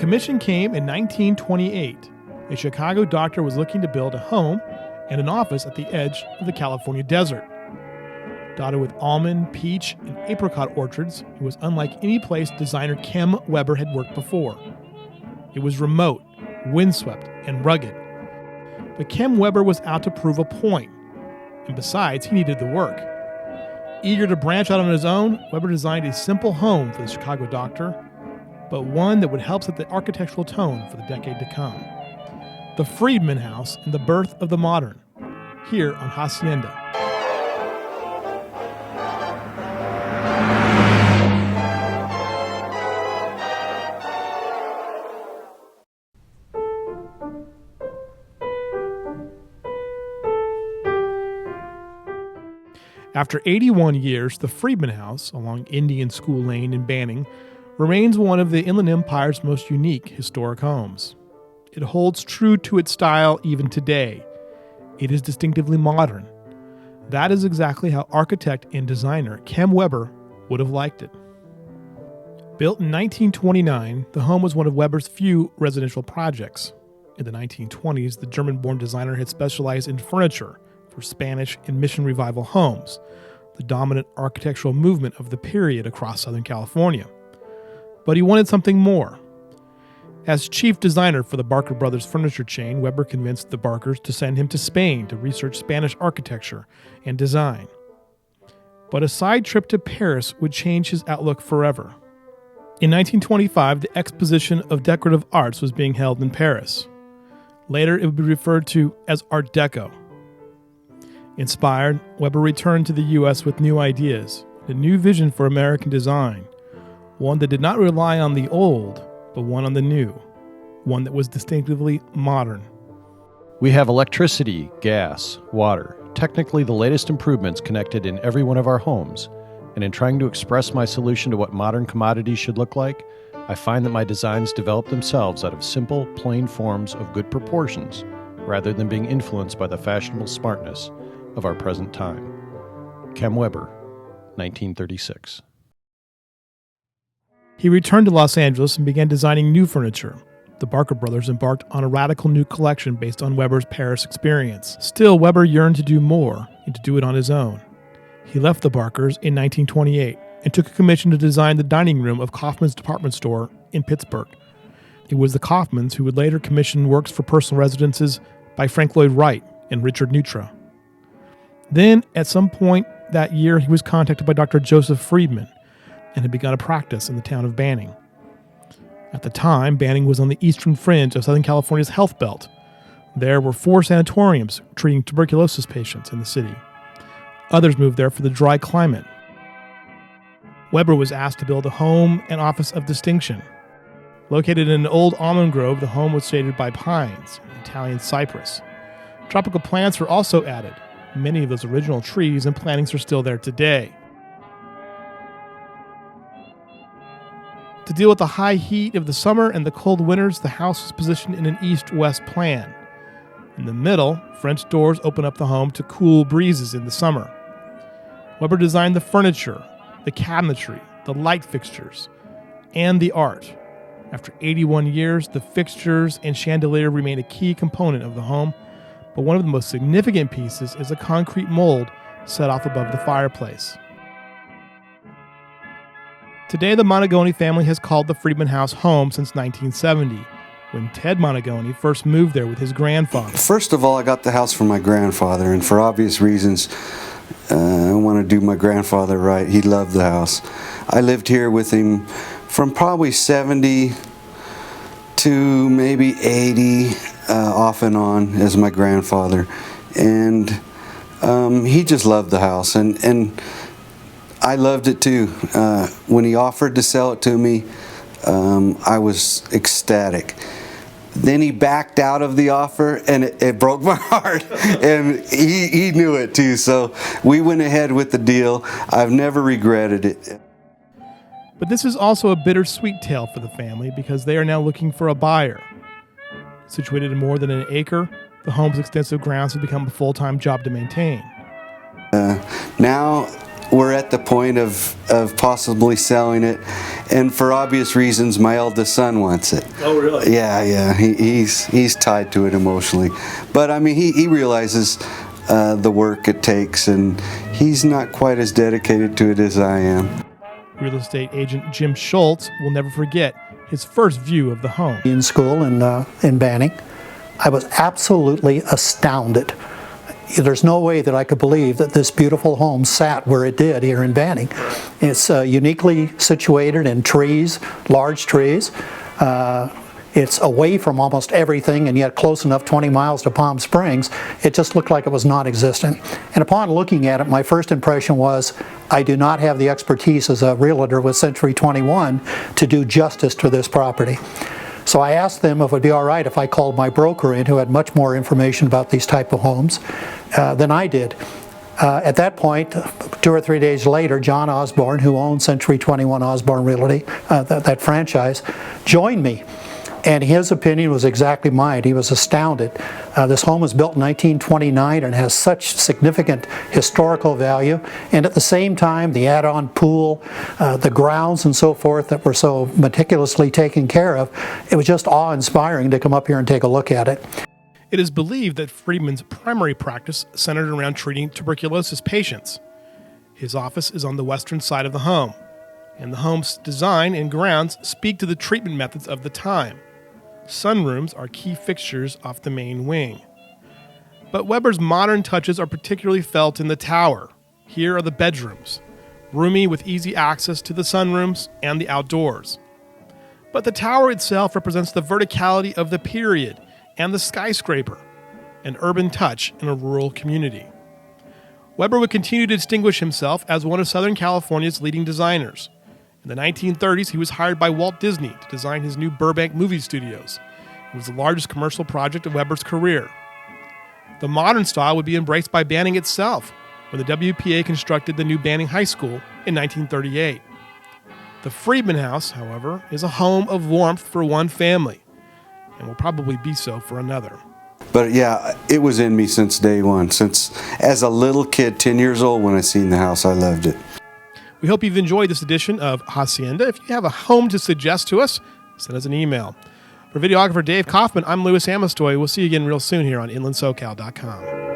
commission came in 1928. A Chicago doctor was looking to build a home and an office at the edge of the California desert. Dotted with almond, peach, and apricot orchards, it was unlike any place designer Kem Weber had worked before. It was remote, windswept, and rugged. But Kem Weber was out to prove a point, and besides, he needed the work. Eager to branch out on his own, Weber designed a simple home for the Chicago doctor, but one that would help set the architectural tone for the decade to come. The Friedman House and the birth of the modern, here on Hacienda. After 81 years, the Friedman House, along Indian School Lane in Banning, remains one of the Inland Empire's most unique historic homes. It holds true to its style even today. It is distinctively modern. That is exactly how architect and designer Kem Weber would have liked it. Built in 1929, the home was one of Weber's few residential projects. In the 1920s, the German-born designer had specialized in furniture for Spanish and Mission Revival homes, the dominant architectural movement of the period across Southern California. But he wanted something more. As chief designer for the Barker Brothers furniture chain, Weber convinced the Barkers to send him to Spain to research Spanish architecture and design. But a side trip to Paris would change his outlook forever. In 1925, the Exposition of Decorative Arts was being held in Paris. Later, it would be referred to as Art Deco. Inspired, Weber returned to the U.S. with new ideas, a new vision for American design, one that did not rely on the old, but one on the new, one that was distinctively modern. We have electricity, gas, water, technically the latest improvements connected in every one of our homes, and in trying to express my solution to what modern commodities should look like, I find that my designs develop themselves out of simple, plain forms of good proportions, rather than being influenced by the fashionable smartness of our present time. Kem Weber, 1936. He returned to Los Angeles and began designing new furniture. The Barker Brothers embarked on a radical new collection based on Weber's Paris experience. Still, Weber yearned to do more and to do it on his own. He left the Barkers in 1928 and took a commission to design the dining room of Kaufmann's department store in Pittsburgh. It was the Kaufmanns who would later commission works for personal residences by Frank Lloyd Wright and Richard Neutra. Then, at some point that year, he was contacted by Dr. Joseph Friedman and had begun a practice in the town of Banning. At the time, Banning was on the eastern fringe of Southern California's health belt. There were 4 sanatoriums treating tuberculosis patients in the city. Others moved there for the dry climate. Weber was asked to build a home and office of distinction. Located in an old almond grove, the home was shaded by pines and Italian cypress. Tropical plants were also added. Many of those original trees and plantings are still there today. To deal with the high heat of the summer and the cold winters, the house was positioned in an east-west plan. In the middle, French doors open up the home to cool breezes in the summer. Weber designed the furniture, the cabinetry, the light fixtures, and the art. After 81 years, the fixtures and chandelier remain a key component of the home, but one of the most significant pieces is a concrete mold set off above the fireplace. Today, the Montagone family has called the Friedman House home since 1970, when Ted Montagone first moved there with his grandfather. First of all, I got the house from my grandfather, and for obvious reasons, I want to do my grandfather right. He loved the house. I lived here with him from probably 70 to maybe 80, off and on, as my grandfather. And he just loved the house, and I loved it too. When he offered to sell it to me, I was ecstatic. Then he backed out of the offer, and it broke my heart. And he knew it too, so we went ahead with the deal. I've never regretted it. But this is also a bittersweet tale for the family because they are now looking for a buyer. Situated in more than an acre, the home's extensive grounds have become a full-time job to maintain. Now we're at the point of possibly selling it, and for obvious reasons, my eldest son wants it. Oh, really? Yeah. He's tied to it emotionally, but I mean, he realizes the work it takes, and he's not quite as dedicated to it as I am. Real estate agent Jim Schultz will never forget his first view of the home. In school in Banning, I was absolutely astounded. There's no way that I could believe that this beautiful home sat where it did here in Banning. It's uniquely situated in trees, large trees. It's away from almost everything and yet close enough, 20 miles to Palm Springs. It just looked like it was non-existent. And upon looking at it, my first impression was, I do not have the expertise as a realtor with Century 21 to do justice to this property. So I asked them if it would be all right if I called my broker in, who had much more information about these type of homes than I did. At that point, 2 or 3 days later, John Osborne, who owned Century 21 Osborne Realty, that franchise, joined me. And his opinion was exactly mine. He was astounded. This home was built in 1929 and has such significant historical value. And at the same time, the add-on pool, the grounds and so forth that were so meticulously taken care of, it was just awe-inspiring to come up here and take a look at it. It is believed that Friedman's primary practice centered around treating tuberculosis patients. His office is on the western side of the home, and the home's design and grounds speak to the treatment methods of the time. Sunrooms are key fixtures off the main wing. But Weber's modern touches are particularly felt in the tower. Here are the bedrooms, roomy with easy access to the sunrooms and the outdoors. But the tower itself represents the verticality of the period and the skyscraper, an urban touch in a rural community. Weber would continue to distinguish himself as one of Southern California's leading designers. In the 1930s, he was hired by Walt Disney to design his new Burbank movie studios. It was the largest commercial project of Weber's career. The modern style would be embraced by Banning itself when the WPA constructed the new Banning High School in 1938. The Friedman House, however, is a home of warmth for one family, and will probably be so for another. But yeah, it was in me since day one. Since as a little kid, 10 years old, when I seen the house, I loved it. We hope you've enjoyed this edition of Hacienda. If you have a home to suggest to us, send us an email. For videographer Dave Kaufman, I'm Louis Amestoy. We'll see you again real soon here on InlandSoCal.com.